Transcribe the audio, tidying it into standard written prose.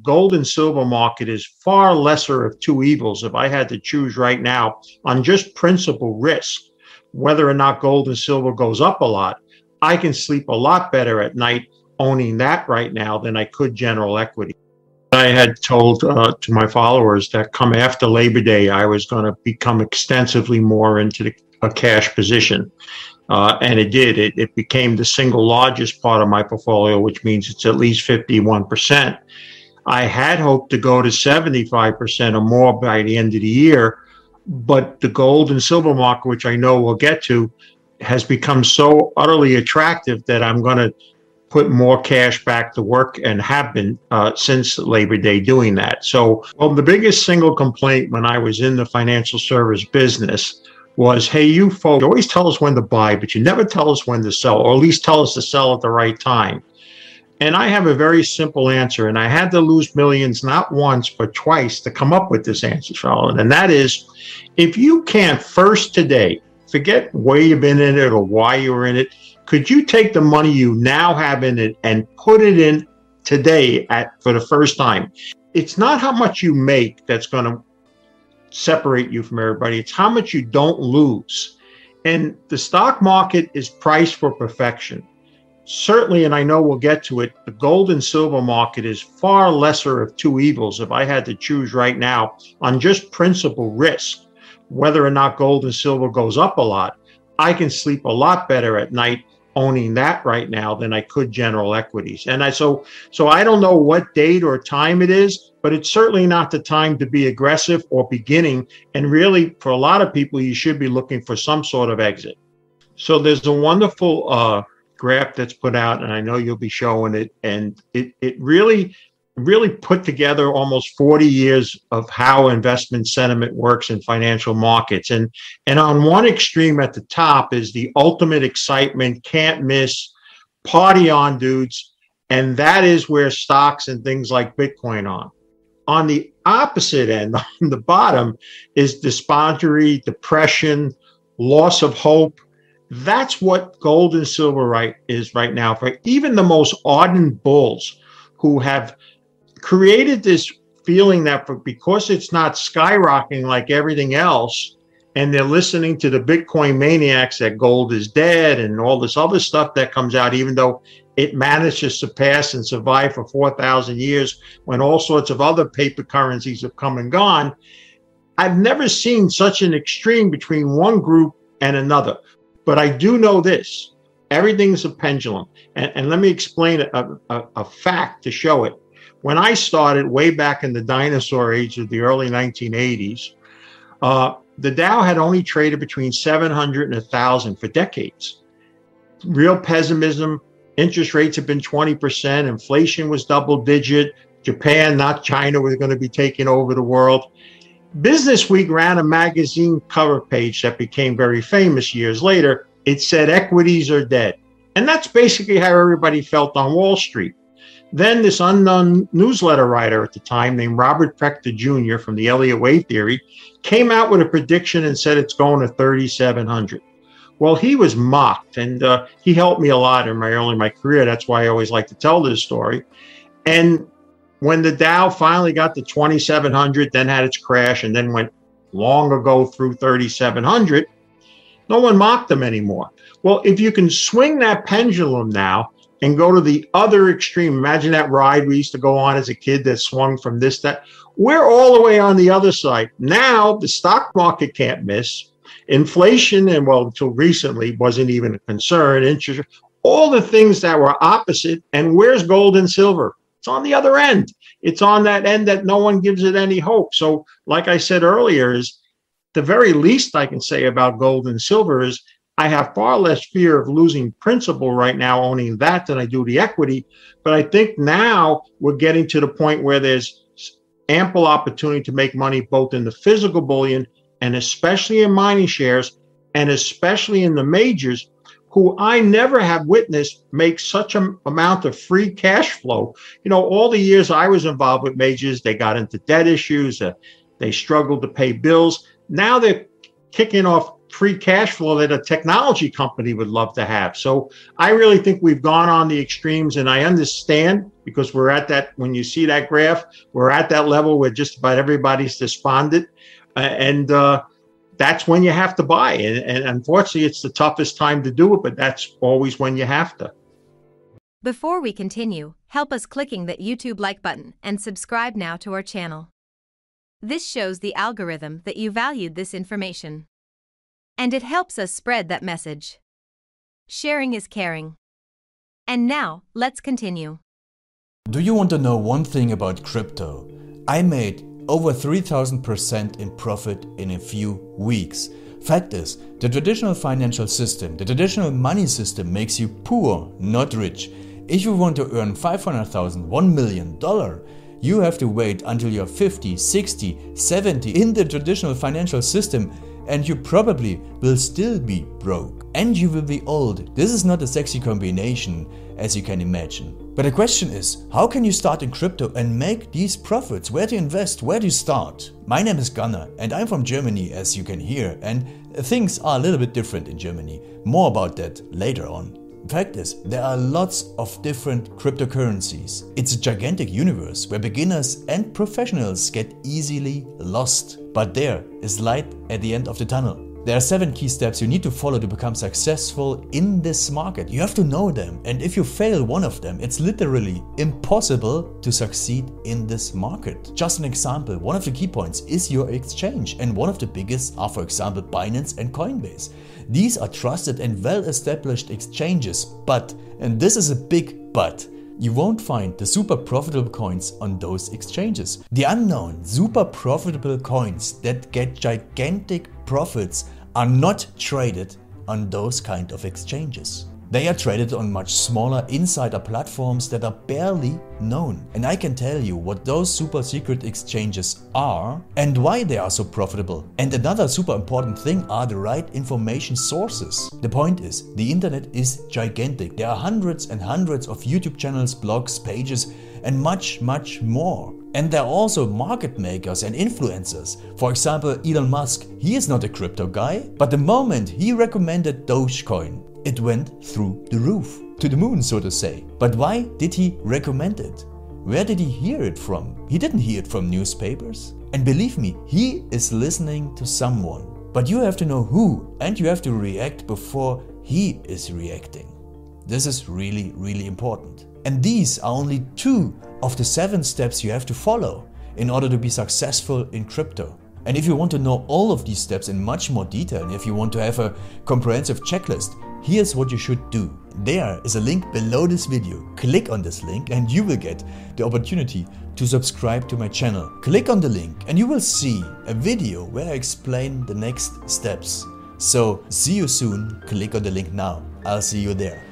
gold and silver market is far lesser of two evils if I had to choose right now on just principal risk. Whether or not gold and silver goes up a lot, I can sleep a lot better at night owning that right now than I could general equity. I had told to my followers that come after Labor Day, I was going to become extensively more into a cash position. And it did. It became the single largest part of my portfolio, which means it's at least 51%. I had hoped to go to 75% or more by the end of the year, but the gold and silver market, which I know we'll get to, has become so utterly attractive that I'm going to put more cash back to work and have been since Labor Day doing that. So, well, the biggest single complaint when I was in the financial service business was, hey, you folks always tell us when to buy, but you never tell us when to sell, or at least tell us to sell at the right time. And I have a very simple answer, and I had to lose millions not once, but twice to come up with this answer, Charlotte. And that is, if you can't first today, forget where you've been in it or why you were in it, could you take the money you now have in it and put it in today for the first time? It's not how much you make that's going to separate you from everybody. It's how much you don't lose. And the stock market is priced for perfection. Certainly, and I know we'll get to it, the gold and silver market is far lesser of two evils if I had to choose right now on just principal risk. Whether or not gold and silver goes up a lot, I can sleep a lot better at night owning that right now than I could general equities. And so I don't know what date or time it is, but it's certainly not the time to be aggressive or beginning. And really, for a lot of people, you should be looking for some sort of exit. So there's a wonderful graph that's put out, and I know you'll be showing it. And it really put together almost 40 years of how investment sentiment works in financial markets. And on one extreme at the top is the ultimate excitement, can't miss, party on, dudes. And that is where stocks and things like Bitcoin are. On the opposite end, on the bottom, is desponsory, depression, loss of hope. That's what gold and silver is right now for even the most ardent bulls who have created this feeling that because it's not skyrocketing like everything else, and they're listening to the Bitcoin maniacs that gold is dead and all this other stuff that comes out, even though it managed to surpass and survive for 4,000 years when all sorts of other paper currencies have come and gone. I've never seen such an extreme between one group and another. But I do know this, everything's a pendulum. And let me explain a fact to show it. When I started way back in the dinosaur age of the early 1980s, the Dow had only traded between 700 and 1,000 for decades. Real pessimism, interest rates have been 20%, inflation was double digit, Japan, not China, was going to be taking over the world. Business Week ran a magazine cover page that became very famous years later. It said equities are dead. And that's basically how everybody felt on Wall Street. Then this unknown newsletter writer at the time named Robert Prechter Jr. from the Elliott Wave Theory came out with a prediction and said it's going to 3,700. Well, he was mocked, and he helped me a lot in my career. That's why I always like to tell this story. And when the Dow finally got to 2,700, then had its crash, and then went long ago through 3,700, no one mocked them anymore. Well, if you can swing that pendulum now and go to the other extreme, imagine that ride we used to go on as a kid that swung from this, that. We're all the way on the other side. Now the stock market can't miss. Inflation, and well, until recently, wasn't even a concern. Interest, all the things that were opposite. And where's gold and silver? It's on the other end. It's on that end that no one gives it any hope. So like I said earlier, is the very least I can say about gold and silver is I have far less fear of losing principal right now owning that than I do the equity. But I think now we're getting to the point where there's ample opportunity to make money both in the physical bullion and especially in mining shares and especially in the majors, who I never have witnessed make such an amount of free cash flow. You know, all the years I was involved with majors, they got into debt issues, they struggled to pay bills. Now they're kicking off free cash flow that a technology company would love to have. So I really think we've gone on the extremes, and I understand, because we're at that, when you see that graph, we're at that level where just about everybody's despondent. That's when you have to buy. And unfortunately, it's the toughest time to do it, but that's always when you have to. Before we continue, help us clicking that YouTube like button and subscribe now to our channel. This shows the algorithm that you valued this information, and it helps us spread that message. Sharing is caring. And now, let's continue. Do you want to know one thing about crypto? I made over 3000% in profit in a few weeks. Fact is, the traditional financial system, the traditional money system makes you poor, not rich. If you want to earn $500,000, $1 million, you have to wait until you're 50, 60, 70 in the traditional financial system, and you probably will still be broke. And you will be old. This is not a sexy combination, as you can imagine. But the question is, how can you start in crypto and make these profits? Where to invest? Where to start? My name is Gunnar and I'm from Germany, as you can hear, and things are a little bit different in Germany. More about that later on. Fact is, there are lots of different cryptocurrencies. It's a gigantic universe where beginners and professionals get easily lost. But there is light at the end of the tunnel. There are 7 key steps you need to follow to become successful in this market. You have to know them, and if you fail one of them, it's literally impossible to succeed in this market. Just an example, one of the key points is your exchange, and one of the biggest are, for example, Binance and Coinbase. These are trusted and well-established exchanges, but, and this is a big but, you won't find the super profitable coins on those exchanges. The unknown super profitable coins that get gigantic profits are not traded on those kind of exchanges. They are traded on much smaller insider platforms that are barely known. And I can tell you what those super secret exchanges are and why they are so profitable. And another super important thing are the right information sources. The point is, the internet is gigantic. There are hundreds and hundreds of YouTube channels, blogs, pages, and much more. And there are also market makers and influencers. For example, Elon Musk, he is not a crypto guy, but the moment he recommended Dogecoin, it went through the roof, to the moon, so to say. But why did he recommend it? Where did he hear it from? He didn't hear it from newspapers. And believe me, he is listening to someone. But you have to know who, and you have to react before he is reacting. This is really, really important. And these are only 2 of the 7 steps you have to follow in order to be successful in crypto. And if you want to know all of these steps in much more detail, and if you want to have a comprehensive checklist, here's what you should do. There is a link below this video. Click on this link and you will get the opportunity to subscribe to my channel. Click on the link and you will see a video where I explain the next steps. So see you soon. Click on the link now. I'll see you there.